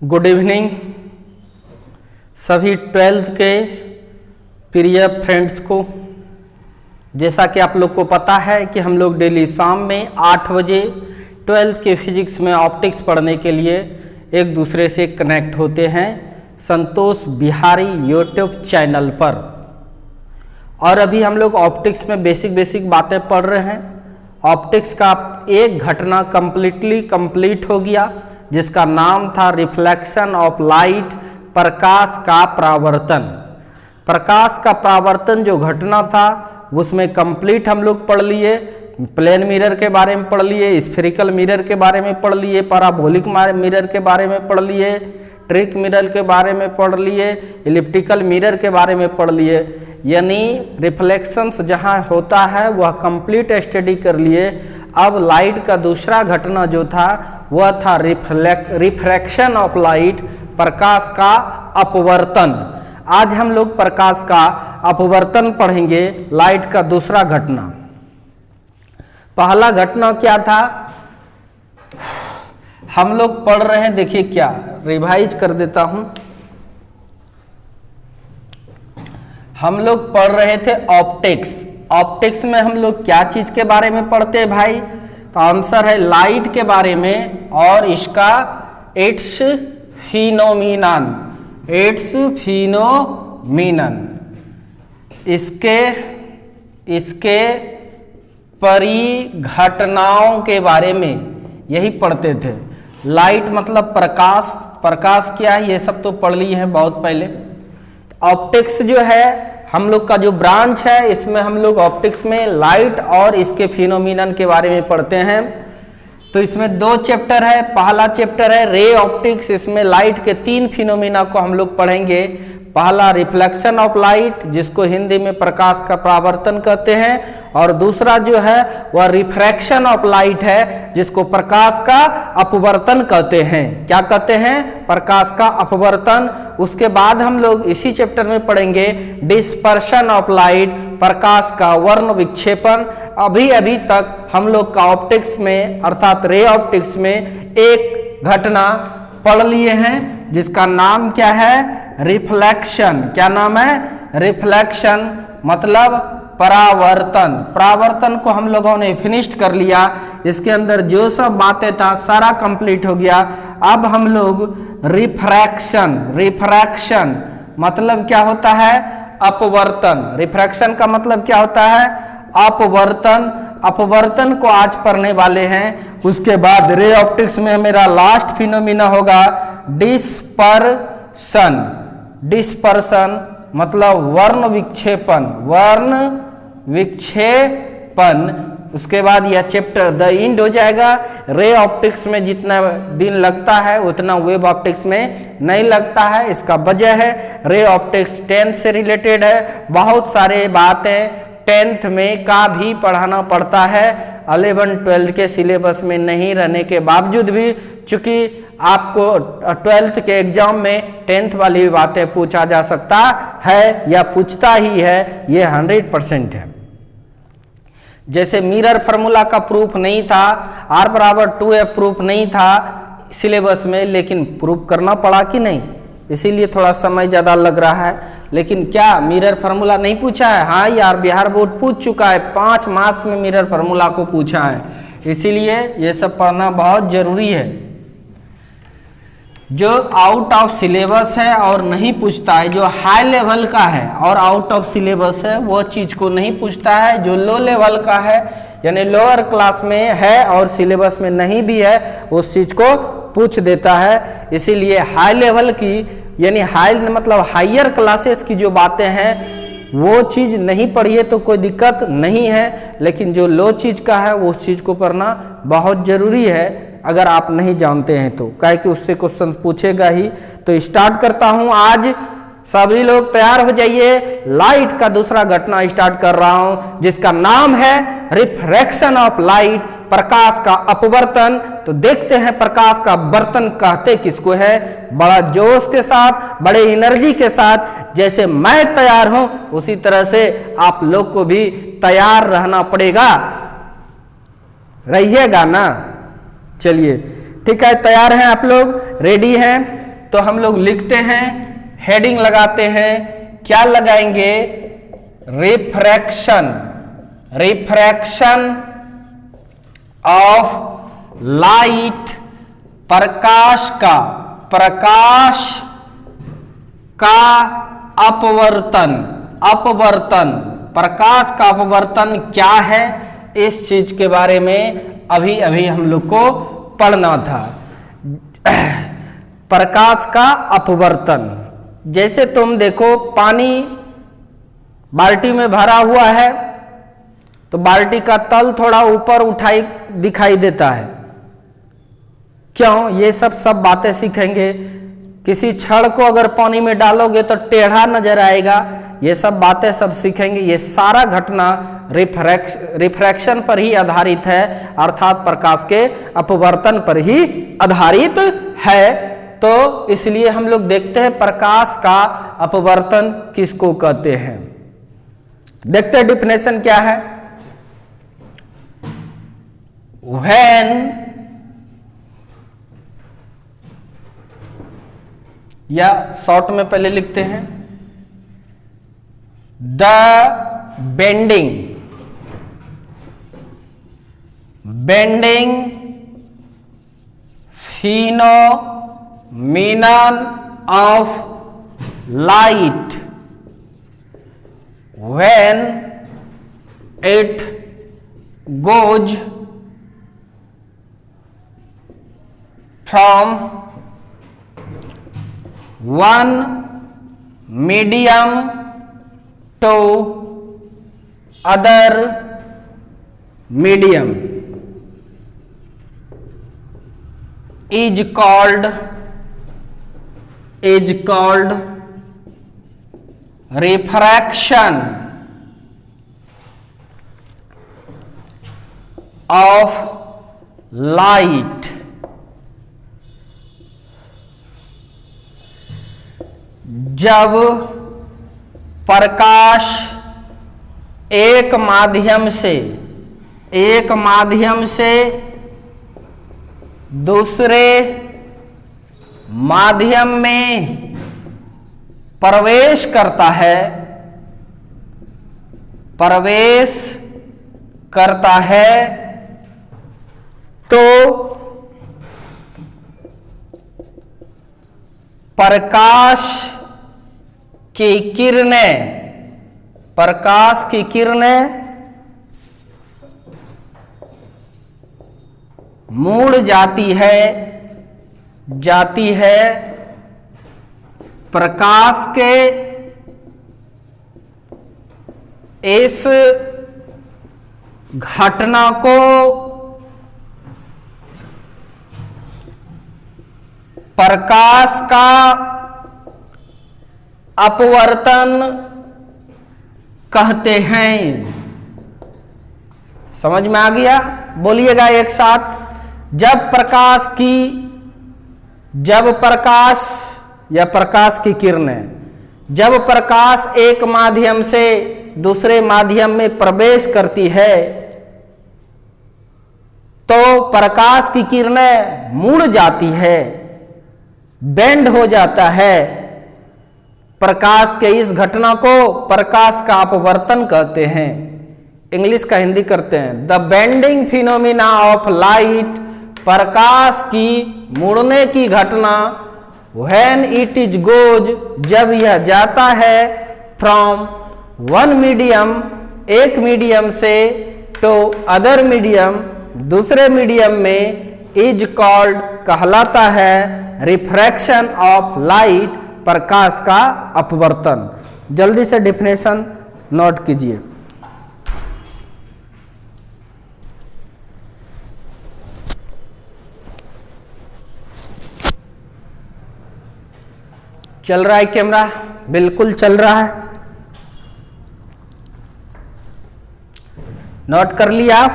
Good evening सभी 12th के प्रिय फ्रेंड्स को। जैसा कि आप लोग को पता है कि हम लोग डेली शाम में 8 बजे 12th के फिजिक्स में ऑप्टिक्स पढ़ने के लिए एक दूसरे से कनेक्ट होते हैं संतोष बिहारी यूट्यूब चैनल पर। और अभी हम लोग ऑप्टिक्स में बेसिक बातें पढ़ रहे हैं। ऑप्टिक्स का एक घटना कंप्लीट हो गया जिसका नाम था रिफ्लेक्शन ऑफ लाइट, प्रकाश का परावर्तन। प्रकाश का परावर्तन जो घटना था उसमें कंप्लीट हम लोग पढ़ लिए। प्लेन मिरर के बारे में पढ़ लिए, स्फेरिकल मिरर के बारे में पढ़ लिए, पैराबोलिक मिरर के बारे में पढ़ लिए, ट्रिक मिरर के बारे में पढ़ लिए, इलिप्टिकल मिरर के बारे में पढ़ लिए। यानी रिफ्लेक्शंस जहाँ होता है वह कंप्लीट स्टडी कर लिए। अब लाइट का दूसरा घटना जो था वह था रिफ्रैक्शन ऑफ लाइट, प्रकाश का अपवर्तन। आज हम लोग प्रकाश का अपवर्तन पढ़ेंगे, लाइट का दूसरा घटना। पहला घटना क्या था हम लोग पढ़ रहे हैं, देखिए क्या रिवाइज कर देता हूं। हम लोग पढ़ रहे थे ऑप्टिक्स। ऑप्टिक्स में हम लोग क्या चीज के बारे में पढ़ते हैं भाई? तो आंसर है लाइट के बारे में और इसका इट्स फिनोमिनन, इसके परिघटनाओं के बारे में यही पढ़ते थे। लाइट मतलब प्रकाश, प्रकाश क्या है ये सब तो पढ़ लिए हैं बहुत पहले। ऑप्टिक्स जो है हम लोग का जो ब्रांच है इसमें हम लोग ऑप्टिक्स में लाइट और इसके फिनोमिनन के बारे में पढ़ते हैं। तो इसमें 2 चैप्टर है। पहला चैप्टर है रे ऑप्टिक्स, इसमें लाइट के 3 फिनोमिना को हम लोग पढ़ेंगे। पहला रिफ्लेक्शन ऑफ लाइट जिसको हिंदी में प्रकाश का परावर्तन कहते हैं, और दूसरा जो है वह रिफ्रैक्शन ऑफ लाइट है जिसको प्रकाश का अपवर्तन कहते हैं। क्या कहते हैं? प्रकाश का अपवर्तन। उसके बाद हम लोग इसी चैप्टर में पढ़ेंगे डिस्पर्शन ऑफ लाइट, प्रकाश का वर्ण विक्षेपण। अभी तक हम लोग का ऑप्टिक्स में अर्थात रे ऑप्टिक्स में एक घटना पढ़ लिए हैं जिसका नाम क्या है? रिफ्लेक्शन। क्या नाम है? रिफ्लेक्शन मतलब परावर्तन। परावर्तन को हम लोगों ने फिनिश्ड कर लिया। इसके अंदर जो सब बातें था सारा कंप्लीट हो गया। अब हम लोग रिफ्रैक्शन मतलब क्या होता है? अपवर्तन। रिफ्रैक्शन का मतलब क्या होता है? अपवर्तन। अपवर्तन को आज पढ़ने वाले हैं। उसके बाद रे ऑप्टिक्स में मेरा लास्ट फिनोमिना होगा डिस्पर्शन मतलब वर्ण विक्षेपण। उसके बाद यह चैप्टर द एंड हो जाएगा। रे ऑप्टिक्स में जितना दिन लगता है उतना वेव ऑप्टिक्स में नहीं लगता है। इसका वजह है रे ऑप्टिक्स 10th से रिलेटेड है। बहुत सारे बातें 10th में का भी पढ़ाना पड़ता है, 11-12 के सिलेबस में नहीं रहने के बावजूद भी, चूंकि आपको 12th के एग्जाम में 10th वाली बातें पूछा जा सकता है या पूछता ही है, ये 100% है। जैसे मिरर फार्मूला का प्रूफ नहीं था, R=2F प्रूफ नहीं था सिलेबस में, लेकिन प्रूफ करना पड़ा कि नहीं, इसीलिए थोड़ा समय ज़्यादा लग रहा है। लेकिन क्या मिरर फार्मूला नहीं पूछा है? हाँ यार, बिहार बोर्ड पूछ चुका है, 5 मार्क्स में मिरर फार्मूला को पूछा है। इसीलिए ये सब पढ़ना बहुत जरूरी है। जो आउट ऑफ सिलेबस है और नहीं पूछता है, जो हाई लेवल का है और आउट ऑफ सिलेबस है, वो चीज को नहीं पूछता है। जो लो लेवल का है यानी लोअर क्लास में है और सिलेबस में नहीं भी है, उस चीज को पूछ देता है। इसीलिए हाई लेवल की यानी हाई मतलब हायर क्लासेस की जो बातें हैं वो चीज नहीं पढ़िए तो कोई दिक्कत नहीं है, लेकिन जो लो चीज का है उस चीज को पढ़ना बहुत जरूरी है अगर आप नहीं जानते हैं तो, काहे कि उससे क्वेश्चन पूछेगा ही। तो स्टार्ट करता हूं। आज सभी लोग तैयार हो जाइए। लाइट का दूसरा घटना स्टार्ट कर रहा हूं जिसका नाम है रिफ्रैक्शन ऑफ लाइट, प्रकाश का अपवर्तन। तो देखते हैं प्रकाश का अपवर्तन कहते किसको है। बड़ा जोश के साथ, बड़े एनर्जी के साथ, जैसे मैं तैयार हूं उसी तरह से आप लोग को भी तैयार रहना पड़ेगा। रहिएगा ना? चलिए ठीक है, तैयार हैं आप लोग, रेडी हैं? तो हम लोग लिखते हैं, हेडिंग लगाते हैं, क्या लगाएंगे? रिफ्रैक्शन, रिफ्रैक्शन ऑफ लाइट, प्रकाश का अपवर्तन, अपवर्तन, प्रकाश का अपवर्तन क्या है, इस चीज के बारे में अभी अभी हम लोग को पढ़ना था। प्रकाश का अपवर्तन, जैसे तुम देखो पानी बाल्टी में भरा हुआ है तो बाल्टी का तल थोड़ा ऊपर उठाई दिखाई देता है, क्यों? ये सब बातें सीखेंगे। किसी छड़ को अगर पानी में डालोगे तो टेढ़ा नजर आएगा, ये सब बातें सब सीखेंगे। ये सारा घटना रिफ्रैक्शन पर ही आधारित है, अर्थात प्रकाश के अपवर्तन पर ही आधारित है। तो इसलिए हम लोग देखते हैं प्रकाश का अपवर्तन किसको कहते हैं। देखते हैं डिफिनेशन क्या है। When या शॉर्ट में पहले लिखते हैं, the bending phenomenon of light when it goes from one medium to other medium is called refraction of light। जब प्रकाश एक माध्यम से दूसरे माध्यम में प्रवेश करता है तो प्रकाश की किरणें मुड़ जाती है प्रकाश के इस घटना को प्रकाश का अपवर्तन कहते हैं। समझ में आ गया? बोलिएगा एक साथ। जब प्रकाश या प्रकाश की किरणें, जब प्रकाश एक माध्यम से दूसरे माध्यम में प्रवेश करती है तो प्रकाश की किरणें मुड़ जाती है, बेंड हो जाता है। प्रकाश के इस घटना को प्रकाश का अपवर्तन कहते हैं। इंग्लिश का हिंदी करते हैं, the bending phenomena of light, प्रकाश की मुड़ने की घटना, व्हेन इट इज गोज, जब यह जाता है, फ्रॉम वन मीडियम, एक मीडियम से, टू अदर मीडियम, दूसरे मीडियम में, इज कॉल्ड, कहलाता है, रिफ्रैक्शन ऑफ लाइट, प्रकाश का अपवर्तन। जल्दी से डेफिनेशन नोट कीजिए। चल रहा है कैमरा? बिल्कुल चल रहा है। नोट कर लिया?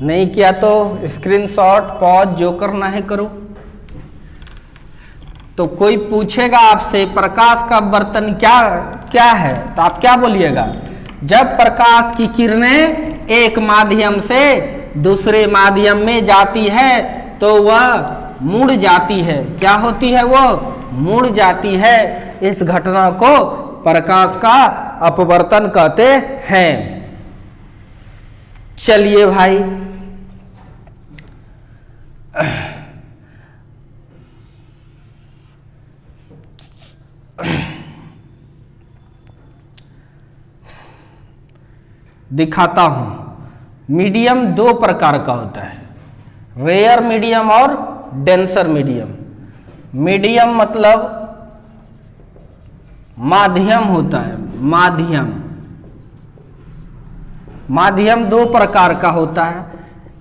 नहीं किया तो स्क्रीनशॉट, पॉज, जो करना है करो। तो कोई पूछेगा आपसे प्रकाश का अपवर्तन क्या है, तो आप क्या बोलिएगा? जब प्रकाश की किरणें एक माध्यम से दूसरे माध्यम में जाती है तो वह मुड़ जाती है। क्या होती है? वो मुड़ जाती है। इस घटना को प्रकाश का अपवर्तन कहते हैं। चलिए भाई, दिखाता हूं। मीडियम दो प्रकार का होता है, रेयर मीडियम और डेंसर मीडियम। मीडियम मतलब माध्यम होता है। माध्यम दो प्रकार का होता है।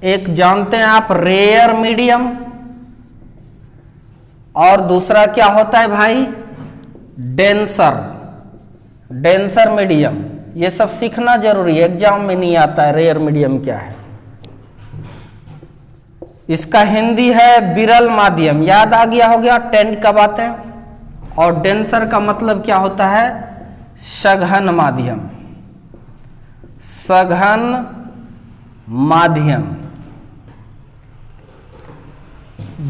एक जानते हैं आप, रेयर मीडियम, और दूसरा क्या होता है भाई? Denser medium. ये सब सीखना जरूरी है, एग्जाम में नहीं आता है रेयर मीडियम क्या है। इसका हिंदी है विरल माध्यम, याद आ गया हो गया, टेंट का बातें। और डेंसर का मतलब क्या होता है? सघन माध्यम। सघन माध्यम।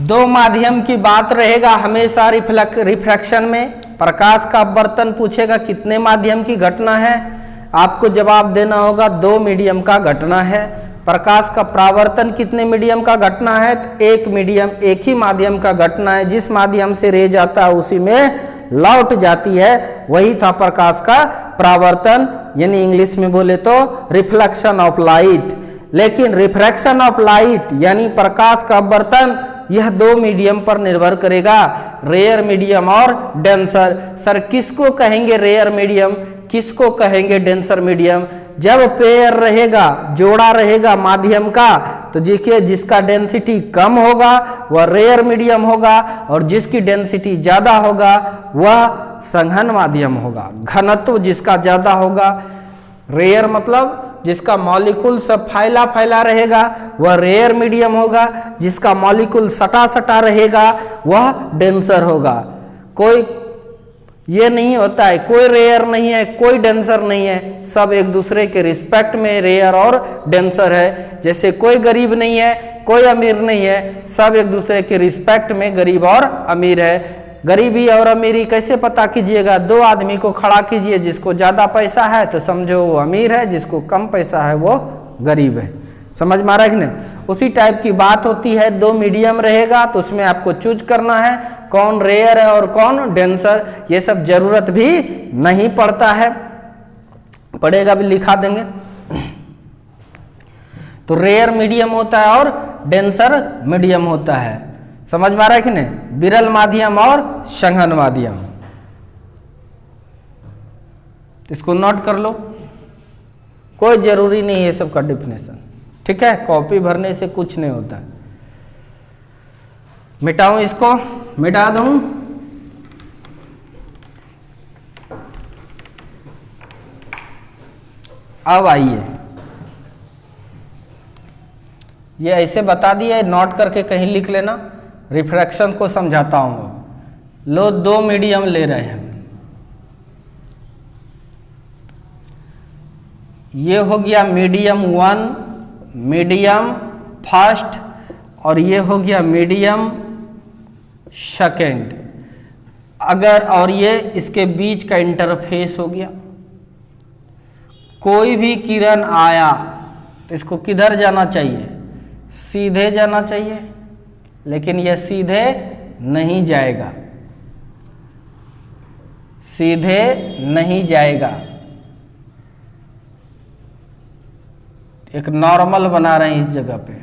दो माध्यम की बात रहेगा हमेशा रिफ्रैक्शन में। प्रकाश का अपवर्तन पूछेगा कितने माध्यम की घटना है, आपको जवाब देना होगा दो मीडियम का घटना है। प्रकाश का परावर्तन कितने मीडियम का घटना है? तो एक ही माध्यम का घटना है। जिस माध्यम से रे जाता है उसी में लौट जाती है, वही था प्रकाश का परावर्तन, यानी इंग्लिश में बोले तो रिफ्लेक्शन ऑफ लाइट। लेकिन रिफ्रैक्शन ऑफ लाइट यानी प्रकाश का अपवर्तन, यह दो मीडियम पर निर्भर करेगा, रेयर मीडियम और डेंसर। सर किसको कहेंगे रेयर मीडियम, किसको कहेंगे डेंसर मीडियम? जब पेयर रहेगा, जोड़ा रहेगा माध्यम का, तो देखिए जिसका डेंसिटी कम होगा वह रेयर मीडियम होगा, और जिसकी डेंसिटी ज्यादा होगा वह सघन माध्यम होगा। घनत्व जिसका ज्यादा होगा, रेयर मतलब जिसका मॉलिक्यूल सब फैला रहेगा वह रेयर मीडियम होगा, जिसका मॉलिक्यूल सटा रहेगा वह डेंसर होगा। कोई ये नहीं होता है, कोई रेयर नहीं है, कोई डेंसर नहीं है, सब एक दूसरे के रिस्पेक्ट में रेयर और डेंसर है। जैसे कोई गरीब नहीं है, कोई अमीर नहीं है, सब एक दूसरे के रिस्पेक्ट में गरीब और अमीर है। गरीबी और अमीरी कैसे पता कीजिएगा? दो आदमी को खड़ा कीजिए, जिसको ज्यादा पैसा है तो समझो वो अमीर है, जिसको कम पैसा है वो गरीब है। समझ में आ रहा है कि नहीं? उसी टाइप की बात होती है। दो मीडियम रहेगा तो उसमें आपको चूज करना है कौन रेयर है और कौन डेंसर। ये सब जरूरत भी नहीं पड़ता है, पड़ेगा भी लिखा देंगे। तो रेयर मीडियम होता है और डेंसर मीडियम होता है। समझ में आ रहा है कि नहीं? विरल माध्यम और सघन माध्यम, इसको नोट कर लो, कोई जरूरी नहीं है सबका डिफिनेशन, ठीक है? कॉपी भरने से कुछ नहीं होता है। मिटाऊं इसको, मिटा दूं? अब आइए, ये ऐसे बता दिया, नोट करके कहीं लिख लेना। रिफ्रैक्शन को समझाता हूं। लो दो मीडियम ले रहे हैं, ये हो गया मीडियम 1, मीडियम फर्स्ट, और ये हो गया मीडियम सेकेंड। अगर और ये इसके बीच का इंटरफेस हो गया, कोई भी किरण आया तो इसको किधर जाना चाहिए? सीधे जाना चाहिए, लेकिन यह सीधे नहीं जाएगा, सीधे नहीं जाएगा। एक नॉर्मल बना रहे हैं इस जगह पे,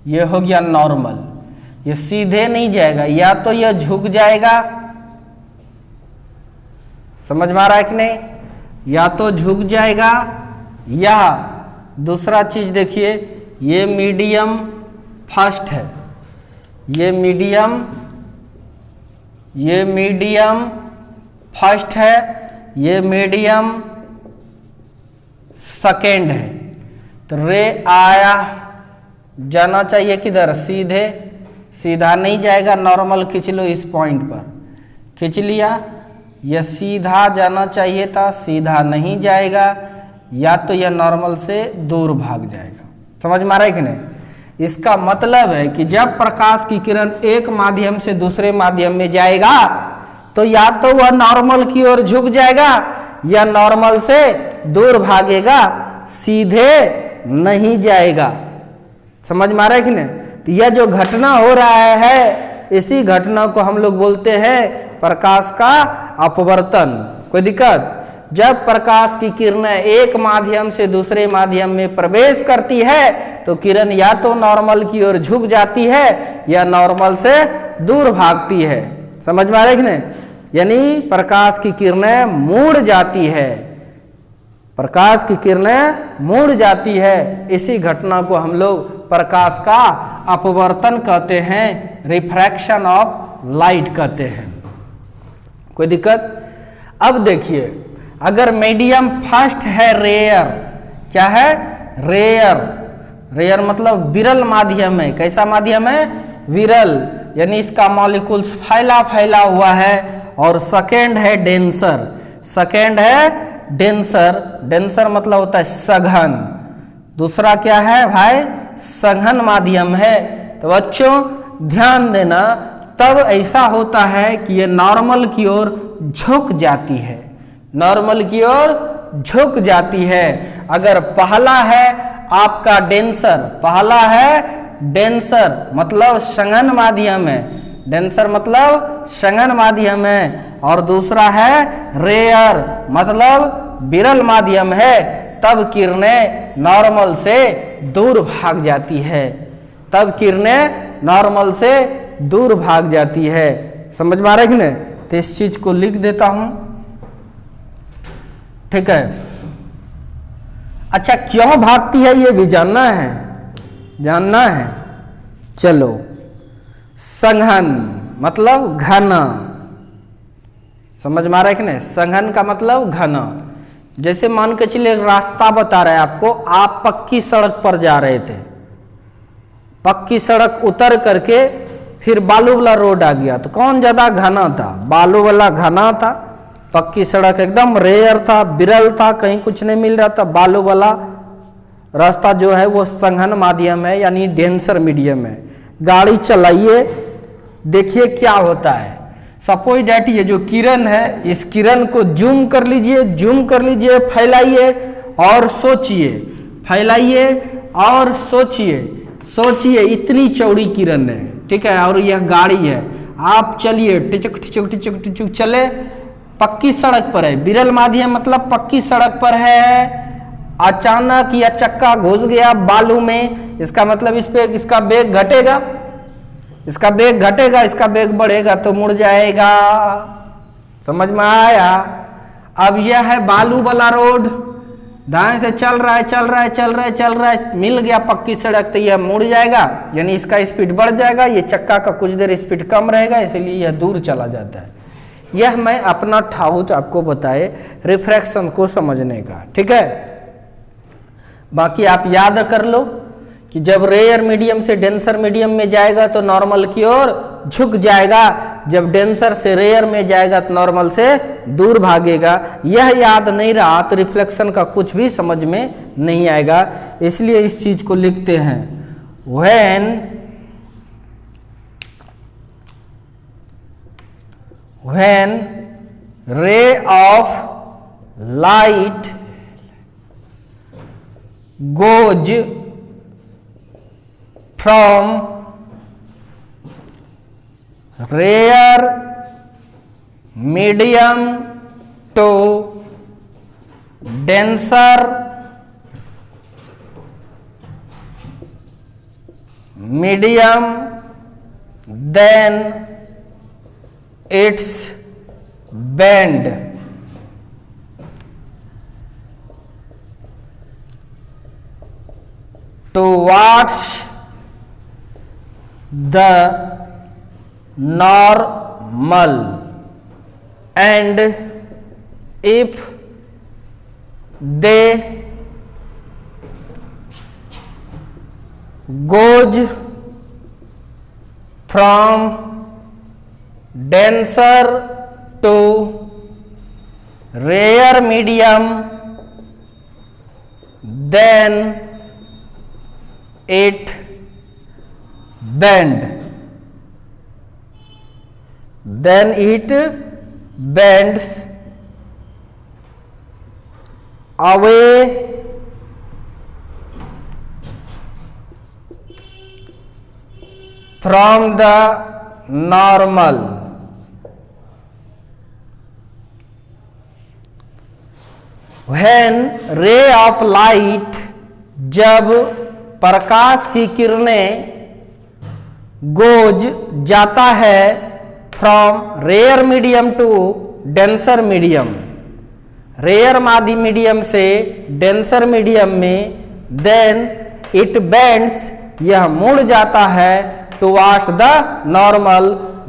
यह हो गया नॉर्मल। ये सीधे नहीं जाएगा, या तो यह झुक जाएगा, समझ में आ रहा है कि नहीं? या तो झुक जाएगा, या दूसरा चीज देखिए, ये मीडियम फर्स्ट है, ये मीडियम फर्स्ट है, ये मीडियम सेकेंड है। तो रे आया, जाना चाहिए किधर? सीधे, सीधा नहीं जाएगा। नॉर्मल खींच लो, इस पॉइंट पर खींच लिया, यह सीधा जाना चाहिए था, सीधा नहीं जाएगा, या तो यह नॉर्मल से दूर भाग जाएगा। समझ में आ रहा है कि नहीं? इसका मतलब है कि जब प्रकाश की किरण एक माध्यम से दूसरे माध्यम में जाएगा तो या तो वह नॉर्मल की ओर झुक जाएगा या नॉर्मल से दूर भागेगा, सीधे नहीं जाएगा। समझ में आ रहा है कि नहीं? तो यह जो घटना हो रहा है, इसी घटना को हम लोग बोलते हैं प्रकाश का अपवर्तन। कोई दिक्कत? जब प्रकाश की किरणें एक माध्यम से दूसरे माध्यम में प्रवेश करती है तो किरण या तो नॉर्मल की ओर झुक जाती है या नॉर्मल से दूर भागती है। समझ में आ रहा है कि नहीं? यानी प्रकाश की किरणें मुड़ जाती है, प्रकाश की किरणें मुड़ जाती है। इसी घटना को हम लोग प्रकाश का अपवर्तन कहते हैं, रिफ्रैक्शन ऑफ लाइट कहते हैं। कोई दिक्कत? अब देखिए, अगर मीडियम फर्स्ट है रेयर, क्या है? रेयर। रेयर मतलब विरल माध्यम है। कैसा माध्यम है? विरल, यानी इसका मॉलिक्यूल्स फैला फैला हुआ है। और सेकेंड है डेंसर। सेकेंड है डेंसर। डेंसर मतलब होता है सघन। दूसरा क्या है भाई? सघन माध्यम है। तो बच्चों ध्यान देना, तब ऐसा होता है कि ये नॉर्मल की ओर झुक जाती है, नॉर्मल की ओर झुक जाती है। अगर पहला है आपका डेंसर, पहला है डेंसर मतलब सघन माध्यम है, डेंसर मतलब सघन माध्यम है। और दूसरा है रेयर मतलब विरल माध्यम है, तब किरणें नॉर्मल से दूर भाग जाती है, तब किरणें नॉर्मल से दूर भाग जाती है। समझ में आ रहा है कि नहीं? तो इस चीज को लिख देता हूं, ठीक है। अच्छा, क्यों भागती है ये भी जानना है, जानना है। चलो, सघन मतलब घना। समझ में आ रहा है कि नहीं? सघन का मतलब घना। जैसे मान के चलिए रास्ता बता रहा है आपको, आप पक्की सड़क पर जा रहे थे, पक्की सड़क उतर करके फिर बालू वाला रोड आ गया, तो कौन ज्यादा घना था? बालू वाला घना था। पक्की सड़क एकदम रेयर था, विरल था, कहीं कुछ नहीं मिल रहा था। बालू वाला रास्ता जो है वो सघन माध्यम है, यानी डेंसर मीडियम है। गाड़ी चलाइए, देखिए क्या होता है। सपोज डैट ये जो किरण है, इस किरण को जूम कर लीजिए, जूम कर लीजिए, फैलाइए और सोचिए, फैलाइए और सोचिए, सोचिए इतनी चौड़ी किरण है, ठीक है। और यह गाड़ी है, आप चलिए, टिचक टिचक टिचक टिचक चले, पक्की सड़क पर है, विरल माध्यम मतलब पक्की सड़क पर है। अचानक यह चक्का घुस गया बालू में, इसका मतलब इस पे इसका वेग घटेगा, इसका वेग घटेगा, इसका वेग बढ़ेगा तो मुड़ जाएगा। समझ में आया? अब यह है बालू वाला रोड, दाएं से चल रहा है, चल रहा है, चल रहा है, चल रहा है, मिल गया पक्की सड़क, तो यह मुड़ जाएगा, यानी इसका स्पीड बढ़ जाएगा, ये चक्का का कुछ देर स्पीड कम रहेगा, इसलिए यह दूर चला जाता है। यह मैं अपना ठाउट आपको बताए रिफ्रैक्शन को समझने का, ठीक है। बाकी आप याद कर लो कि जब रेयर मीडियम से डेंसर मीडियम में जाएगा तो नॉर्मल की ओर झुक जाएगा, जब डेंसर से रेयर में जाएगा तो नॉर्मल से दूर भागेगा। यह याद नहीं रहा तो रिफ्लेक्शन का कुछ भी समझ में नहीं आएगा, इसलिए इस चीज को लिखते हैं, when ray of light goes from rare medium to denser medium, then its bend towards the normal, and if they goes from denser to rare medium, then it bend, then it bends away from the normal. When ray of light, जब प्रकाश की किरणें goes जाता है from rare medium to denser medium, rare मादी medium से denser medium में, then it bends, यह मुड़ जाता है टुवार्ड्स द नॉर्मल,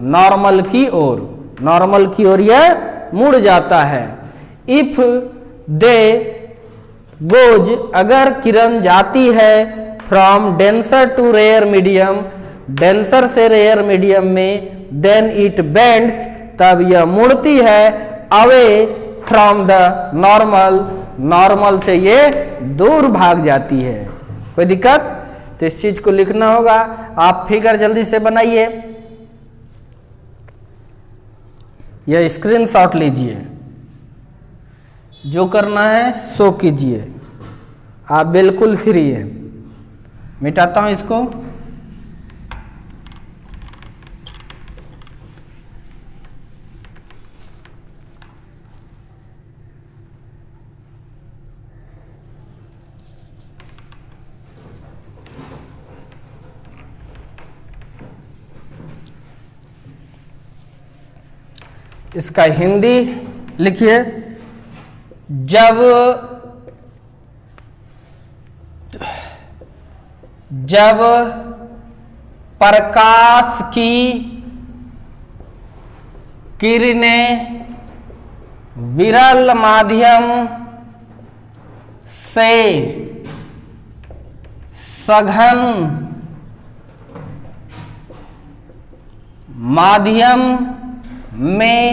नॉर्मल की ओर, नॉर्मल की ओर यह मुड़ जाता है। इफ दे गोज, अगर किरण जाती है from denser to rare medium, denser से रेयर मीडियम में, देन इट बेंड्स, तब यह मुड़ती है away from the normal, normal से ये दूर भाग जाती है। कोई दिक्कत? तो इस चीज को लिखना होगा। आप फिगर जल्दी से बनाइए, यह स्क्रीनशॉट लीजिए, जो करना है सो कीजिए, आप बिल्कुल फ्री है। मिटाता हूं इसको। इसका हिंदी लिखिए। जब प्रकाश की किरणें विरल माध्यम से सघन माध्यम में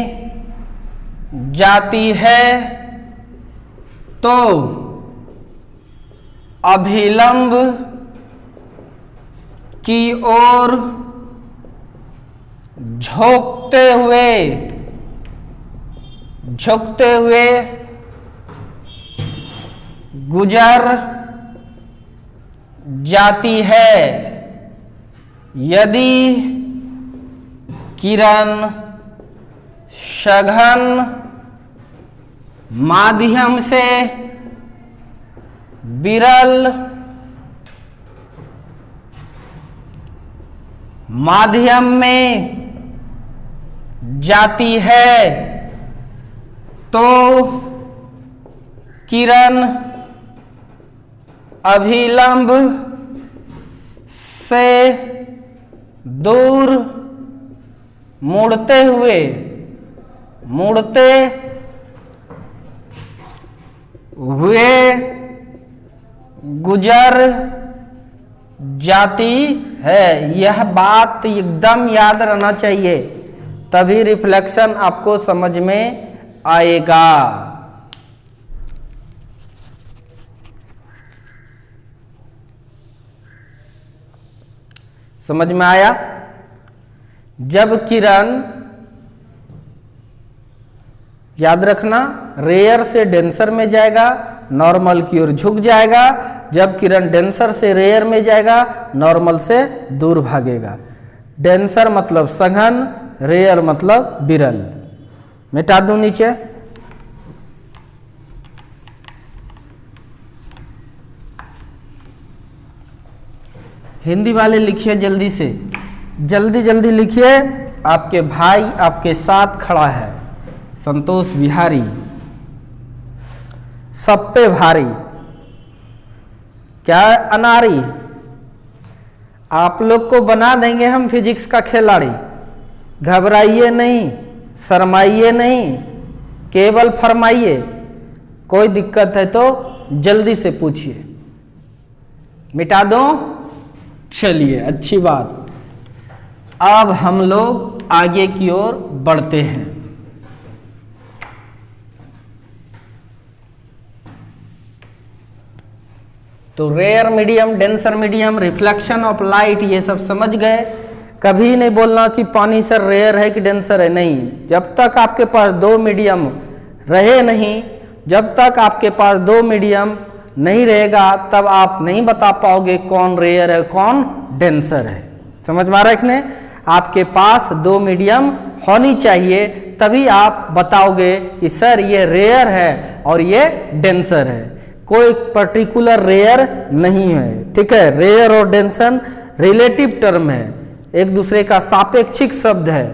जाती है तो अभिलंब की ओर झुकते हुए गुजर जाती है। यदि किरण सघन माध्यम से विरल माध्यम में जाती है तो किरण अभिलंब से दूर मुड़ते हुए गुजर जाती है। यह बात एकदम याद रहना चाहिए, तभी रिफ्लेक्शन आपको समझ में आएगा। समझ में आया? जब किरण, याद रखना, रेयर से डेंसर में जाएगा, नॉर्मल की ओर झुक जाएगा। जब किरण डेंसर से रेयर में जाएगा, नॉर्मल से दूर भागेगा। डेंसर मतलब सघन, रेयर मतलब विरल। मिटा दूं नीचे। हिंदी वाले लिखिए जल्दी से, जल्दी जल्दी लिखिए। आपके भाई आपके साथ खड़ा है, संतोष बिहारी, सब पे भारी, क्या अनारी। आप लोग को बना देंगे हम फिजिक्स का खिलाड़ी। घबराइए नहीं, शर्माइए नहीं, केवल फरमाइए। कोई दिक्कत है तो जल्दी से पूछिए। मिटा दो? चलिए, अच्छी बात। अब हम लोग आगे की ओर बढ़ते हैं। तो rare medium, denser medium, reflection of light, ये सब समझ गए। कभी नहीं बोलना कि पानी सर रेयर है कि डेंसर है, नहीं। जब तक आपके पास दो मीडियम रहे नहीं, जब तक आपके पास दो मीडियम नहीं रहेगा, तब आप नहीं बता पाओगे कौन रेयर है कौन डेंसर है। समझ में आ रहा है? आपके पास दो मीडियम होनी चाहिए, तभी आप बताओगे कि सर ये रेयर है और ये डेंसर है। कोई पर्टिकुलर रेयर नहीं है, ठीक है। रेयर और डेंसर रिलेटिव टर्म है, एक दूसरे का सापेक्षिक शब्द है।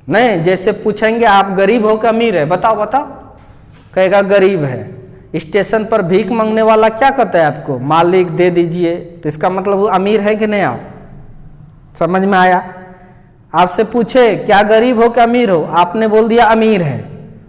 नहीं, जैसे पूछेंगे आप गरीब हो कि अमीर है, बताओ बताओ, कहेगा गरीब है। स्टेशन पर भीख मांगने वाला क्या कहता है आपको? मालिक दे दीजिए। तो इसका मतलब वो अमीर है कि नहीं? आप समझ में आया? आपसे पूछे क्या गरीब हो कि अमीर हो, आपने बोल दिया अमीर है।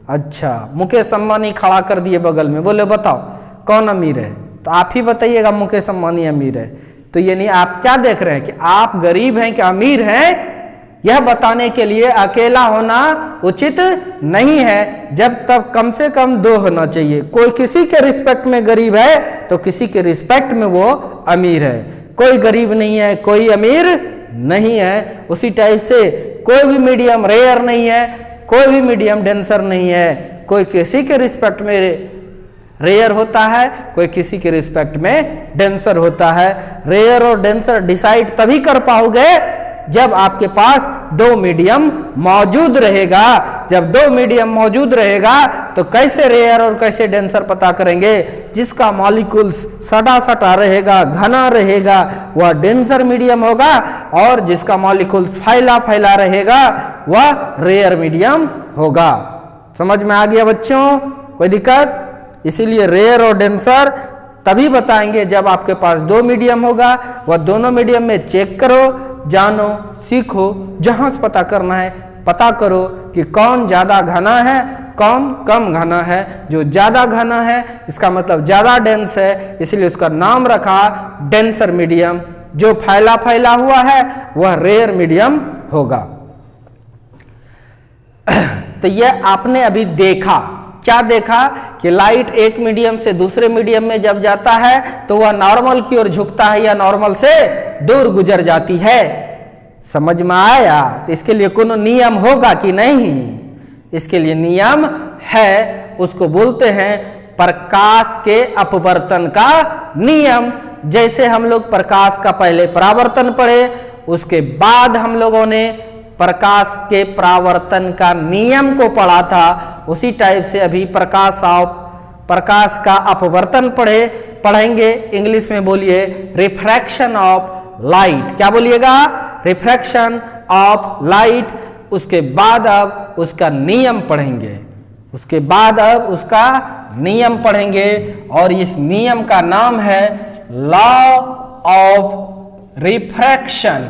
अच्छा, मुकेश अंबानी खड़ा कर दिए बगल में, बोले बताओ कौन अमीर है? तो आप ही बताइएगा मुकेश अंबानी अमीर है। तो ये नहीं, आप क्या देख रहे हैं कि आप गरीब हैं कि अमीर हैं, यह बताने के लिए अकेला होना उचित नहीं है। जब तक कम से कम दो होना चाहिए। कोई किसी के रिस्पेक्ट में गरीब है तो किसी के रिस्पेक्ट में वो अमीर है। कोई गरीब नहीं है, कोई अमीर नहीं है। उसी टाइप से कोई भी मीडियम रेयर नहीं है, कोई भी मीडियम डेंसर नहीं है। कोई किसी के रिस्पेक्ट में रेयर होता है, कोई किसी के रिस्पेक्ट में डेंसर होता है। रेयर और डेंसर डिसाइड तभी कर पाओगे जब आपके पास दो मीडियम मौजूद रहेगा। जब दो मीडियम मौजूद रहेगा तो कैसे रेयर और कैसे डेंसर पता करेंगे? जिसका मॉलिक्यूल्स सटा सटा रहेगा, घना रहेगा, वह डेंसर मीडियम होगा, और जिसका मॉलिक्यूल्स फैला फैला रहेगा वह रेयर मीडियम होगा। समझ में आ गया बच्चों? कोई दिक्कत? इसीलिए रेयर और डेंसर तभी बताएंगे जब आपके पास दो मीडियम होगा। वह दोनों मीडियम में चेक करो, जानो, सीखो, जहां से पता करना है पता करो कि कौन ज्यादा घना है कौन कम घना है। जो ज्यादा घना है इसका मतलब ज्यादा डेंस है, इसलिए उसका नाम रखा डेंसर मीडियम। जो फैला फैला हुआ है वह रेयर मीडियम होगा। तो यह आपने अभी देखा, क्या देखा कि लाइट एक मीडियम से दूसरे मीडियम में जब जाता है तो वह नॉर्मल की ओर झुकता है या नॉर्मल से दूर गुजर जाती है। समझ में आया? तो इसके लिए कोनो नियम होगा कि नहीं? इसके लिए नियम है, उसको बोलते हैं प्रकाश के अपवर्तन का नियम। जैसे हम लोग प्रकाश का पहले परावर्तन पढ़े, उसके बाद हम लोगों ने प्रकाश के परावर्तन का नियम को पढ़ा था, उसी टाइप से अभी प्रकाश का अपवर्तन पढ़ेंगे। इंग्लिश में बोलिए रिफ्रैक्शन ऑफ लाइट। क्या बोलिएगा? Refraction of light. उसके बाद अब उसका नियम पढ़ेंगे, उसके बाद अब उसका नियम पढ़ेंगे, और इस नियम का नाम है law of refraction.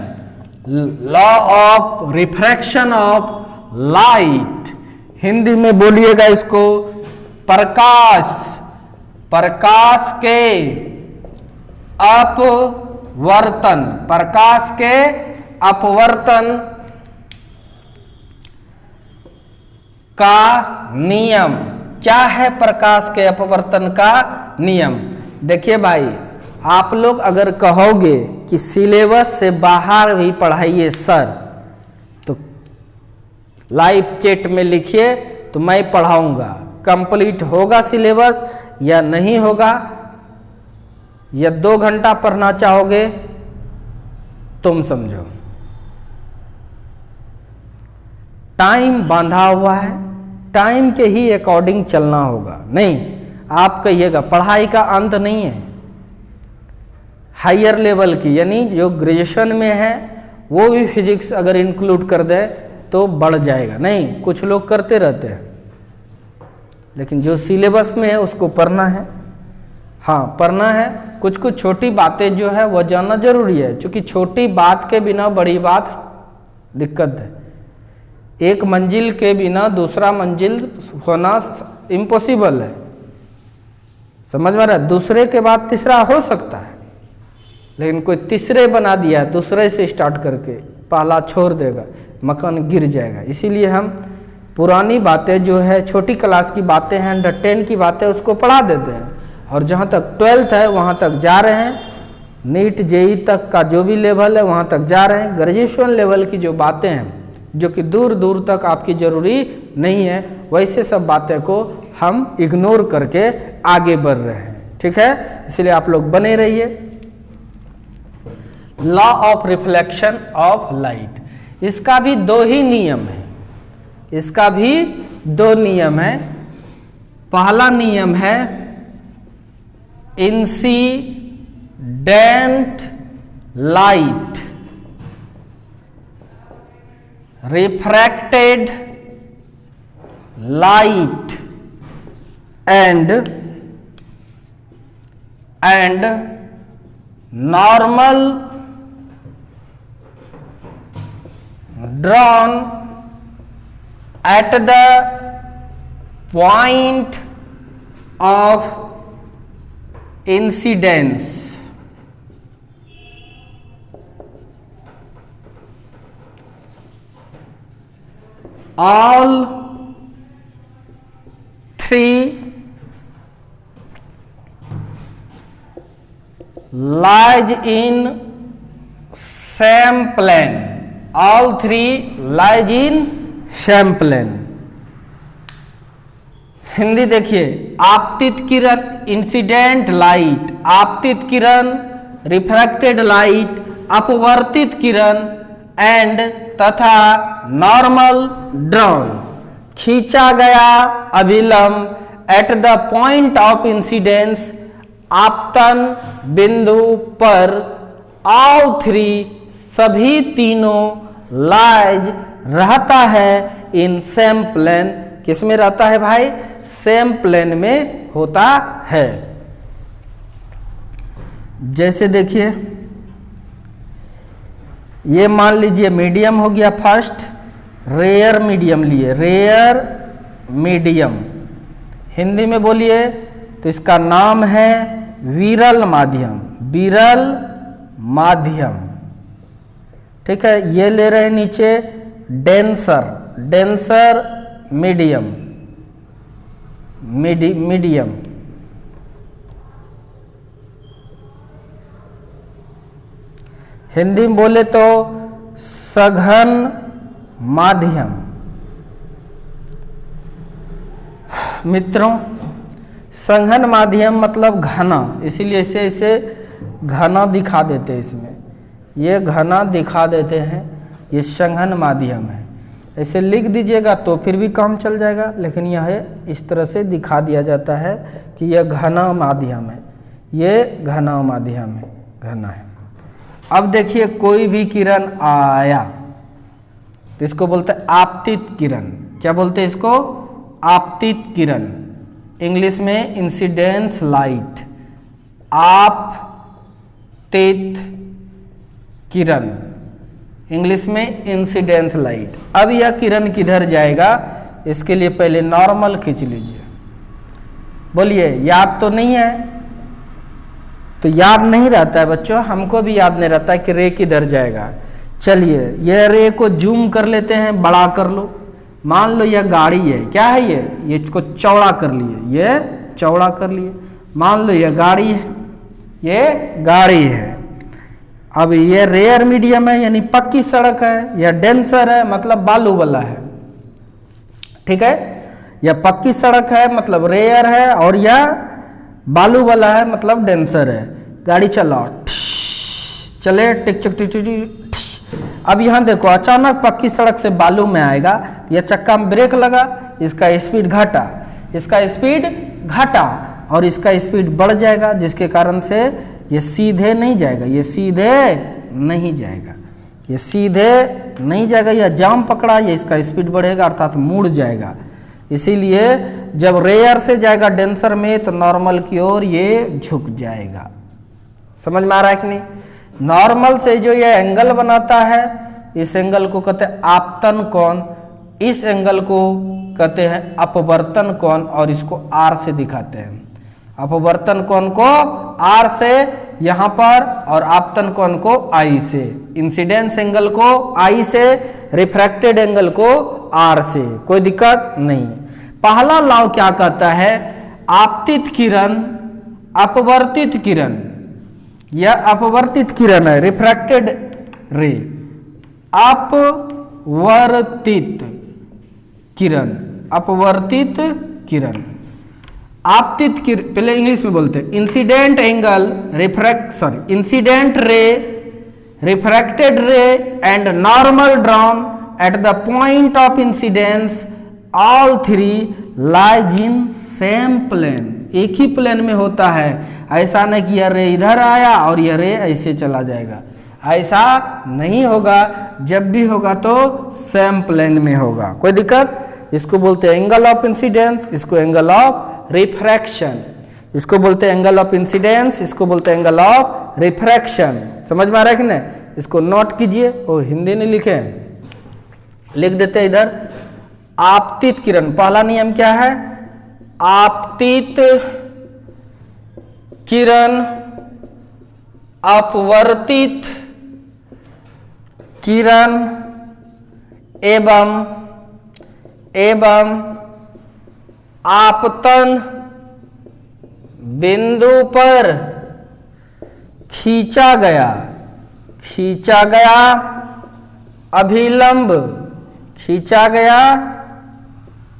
Law of refraction of light. Hindi में बोलिएगा इसको प्रकाश के अपवर्तन। प्रकाश के अपवर्तन का नियम। क्या है प्रकाश के अपवर्तन का नियम? देखिए भाई, आप लोग अगर कहोगे कि सिलेबस से बाहर भी पढ़ाइए सर, तो लाइव चैट में लिखिए तो मैं पढ़ाऊंगा। कंप्लीट होगा सिलेबस या नहीं होगा, या 2 घंटा पढ़ना चाहोगे तुम समझो। टाइम बांधा हुआ है, टाइम के ही अकॉर्डिंग चलना होगा। नहीं, आप कहिएगा पढ़ाई का अंत नहीं है। हायर लेवल की, यानी जो ग्रेजुएशन में है वो भी फिजिक्स अगर इंक्लूड कर दे तो बढ़ जाएगा। नहीं, कुछ लोग करते रहते हैं, लेकिन जो सिलेबस में है उसको पढ़ना है। हाँ, पढ़ना है। कुछ कुछ छोटी बातें जो है वह जानना जरूरी है, क्योंकि छोटी बात के बिना बड़ी बात दिक्कत है। एक मंजिल के बिना दूसरा मंजिल होना इम्पॉसिबल है। समझ में आ रहा है? दूसरे के बाद तीसरा हो सकता है, लेकिन कोई तीसरे बना दिया, दूसरे से स्टार्ट करके पहला छोड़ देगा, मकान गिर जाएगा। इसीलिए हम पुरानी बातें जो है, छोटी क्लास की बातें हैं, अंडर 10 की बातें, उसको पढ़ा देते हैं। और जहाँ तक 12th है वहाँ तक जा रहे हैं, नीट जेई तक का जो भी लेवल है वहाँ तक जा रहे हैं। ग्रेजुएशन लेवल की जो बातें हैं जो कि दूर दूर तक आपकी ज़रूरी नहीं है, वैसे सब बातें को हम इग्नोर करके आगे बढ़ रहे हैं। ठीक है, इसलिए आप लोग बने रहिए। Law of reflection of light, इसका भी दो ही नियम है, इसका भी दो नियम है। पहला नियम है incident light refracted light and normal drawn at the point of incidence. All three lies in same plane. All three lies in same plane. Hindi देखिए, आपतित किरण इंसिडेंट लाइट, आपतित किरण रिफ्रैक्टेड लाइट, अपवर्तित किरण एंड तथा नॉर्मल ड्रॉन, खींचा गया अभिलंब eight the point of incidence, आपतन बिंदु पर, ऑल थ्री सभी तीनों लाइज रहता है इन सेम प्लेन। किस में रहता है भाई? सेम प्लेन में होता है। जैसे देखिए, ये मान लीजिए मीडियम हो गया फर्स्ट, रेयर मीडियम लिए, रेयर मीडियम हिंदी में बोलिए तो इसका नाम है विरल माध्यम, विरल माध्यम। ठीक है, ये ले रहे हैं नीचे denser, denser medium, medium. Hindi में बोले तो सघन माध्यम। मित्रों, सघन माध्यम मतलब घना, इसीलिए इसे इसे घना दिखा देते हैं, इसमें ये घना दिखा देते हैं, ये सघन माध्यम है। ऐसे लिख दीजिएगा तो फिर भी काम चल जाएगा, लेकिन यह इस तरह से दिखा दिया जाता है कि यह घना माध्यम है, ये घना माध्यम है, घना है। अब देखिए, कोई भी किरण आया तो इसको बोलते हैं आपतित किरण। क्या बोलते हैं इसको? आपतित किरण। इंग्लिश में इंसिडेंस लाइट, आपतित किरण, इंग्लिश में इंसिडेंस लाइट। अब यह किरण किधर जाएगा, इसके लिए पहले नॉर्मल खींच लीजिए। बोलिए, याद तो नहीं है? तो याद नहीं रहता है बच्चों, हमको भी याद नहीं रहता है कि रे किधर जाएगा। चलिए, यह रे को जूम कर लेते हैं, बड़ा कर लो। मान लो यह गाड़ी है, क्या है ये इसको चौड़ा कर लिए, ये चौड़ा कर लिए। मान लो यह गाड़ी है, ये गाड़ी है। अब ये रेयर मीडियम है, यानी पक्की सड़क है। यह डेंसर है, मतलब बालू वाला है। ठीक है, यह पक्की सड़क है मतलब रेयर है, और यह बालू वाला है मतलब डेंसर है। गाड़ी चलाओ, चले टिक टिक टिक टिक। अब यहाँ देखो, अचानक पक्की सड़क से बालू में आएगा, यह चक्का में ब्रेक लगा, इसका स्पीड घटा, इसका स्पीड घटा, और इसका स्पीड बढ़ जाएगा, जिसके कारण से ये सीधे नहीं जाएगा, ये सीधे नहीं जाएगा, ये सीधे नहीं जाएगा, यह जाम पकड़ा, ये इसका स्पीड बढ़ेगा अर्थात मुड़ जाएगा। इसीलिए जब रेयर से जाएगा डेंसर में तो नॉर्मल की ओर ये झुक जाएगा। समझ में आ रहा है कि नहीं? नॉर्मल से जो ये एंगल बनाता है, इस एंगल को कहते हैं आपतन कोण, इस एंगल को कहते हैं अपवर्तन कोण, और इसको आर से दिखाते हैं। अपवर्तन कोण को आर से यहाँ पर, और आपतन कोण को आई से। इंसिडेंस एंगल को आई से, रिफ्रैक्टेड एंगल को आर से। कोई दिक्कत नहीं। पहला लॉ क्या कहता है? आपतित किरण अपवर्तित किरण, यह अपवर्तित किरण है, रिफ्रैक्टेड रे, अपवर्तित किरण, अपवर्तित किरण, आपतित किरण, पहले इंग्लिश में बोलते हैं, incident angle incident ray, refracted ray and normal drawn at the point of incidence, all three lies in same plane, एक ही प्लेन में होता है। ऐसा नहीं कि यह रे इधर आया और यह रे ऐसे चला जाएगा, ऐसा नहीं होगा, जब भी होगा तो सेम प्लेन में होगा। कोई दिक्कत? इसको बोलते हैं एंगल ऑफ इंसिडेंस, इसको एंगल ऑफ रिफ्रैक्शन, इसको बोलते हैं एंगल ऑफ इंसिडेंस, इसको बोलते हैं एंगल ऑफ रिफ्रैक्शन। समझ में आ रहा है कि नहीं? इसको नोट कीजिए। ओ हिंदी नहीं लिखे, लिख देते इधर। आपतित किरण, पहला नियम क्या है? आपतित किरण अपवर्तित किरण एवं आपतन बिंदु पर खींचा गया अभिलंब, खींचा गया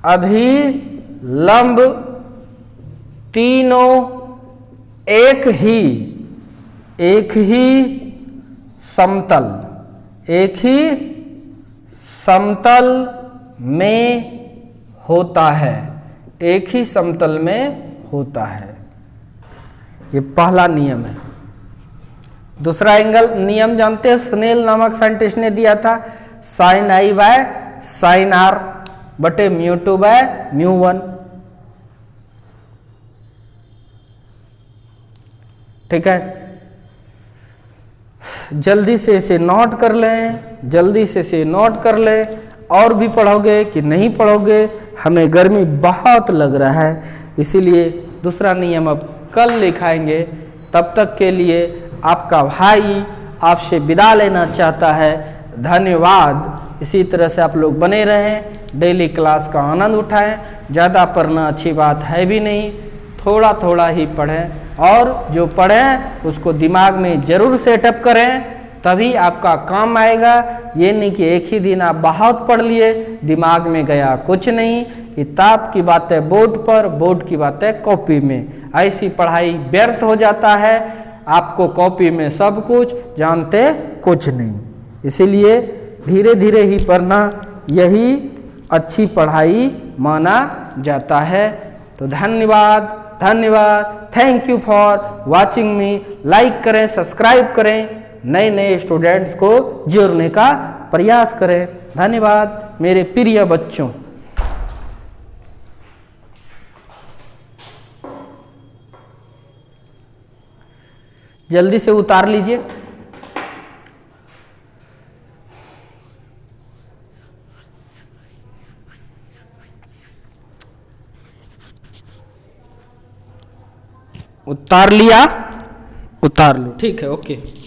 अभिलंब तीनों एक ही समतल में होता है, एक ही समतल में होता है। ये पहला नियम है। दूसरा एंगल नियम जानते हैं, स्नेल नामक साइंटिस्ट ने दिया था, sine i by sine r बटे mu two by mu one. ठीक है, जल्दी से इसे नोट कर लें, जल्दी से इसे नोट कर लें। और भी पढ़ोगे कि नहीं पढ़ोगे? हमें गर्मी बहुत लग रहा है, इसीलिए दूसरा नियम अब कल लिखाएंगे। तब तक के लिए आपका भाई आपसे विदा लेना चाहता है। धन्यवाद। इसी तरह से आप लोग बने रहें, डेली क्लास का आनंद उठाएं। ज़्यादा पढ़ना अच्छी बात है भी नहीं, थोड़ा थोड़ा ही पढ़ें, और जो पढ़ें उसको दिमाग में ज़रूर सेटअप करें, तभी आपका काम आएगा। ये नहीं कि एक ही दिन आप बहुत पढ़ लिए, दिमाग में गया कुछ नहीं। किताब की बातें बोर्ड पर, बोर्ड की बातें कॉपी में, ऐसी पढ़ाई व्यर्थ हो जाता है। आपको कॉपी में सब कुछ, जानते कुछ नहीं। इसीलिए धीरे धीरे ही पढ़ना, यही अच्छी पढ़ाई माना जाता है। तो धन्यवाद, thank you for watching me. Like करें, सब्सक्राइब करें, नए नए स्टूडेंट्स को जोड़ने का प्रयास करें। धन्यवाद मेरे प्रिय बच्चों। जल्दी से उतार लीजिए। उतार लिया? उतार लो, ठीक है, ओके।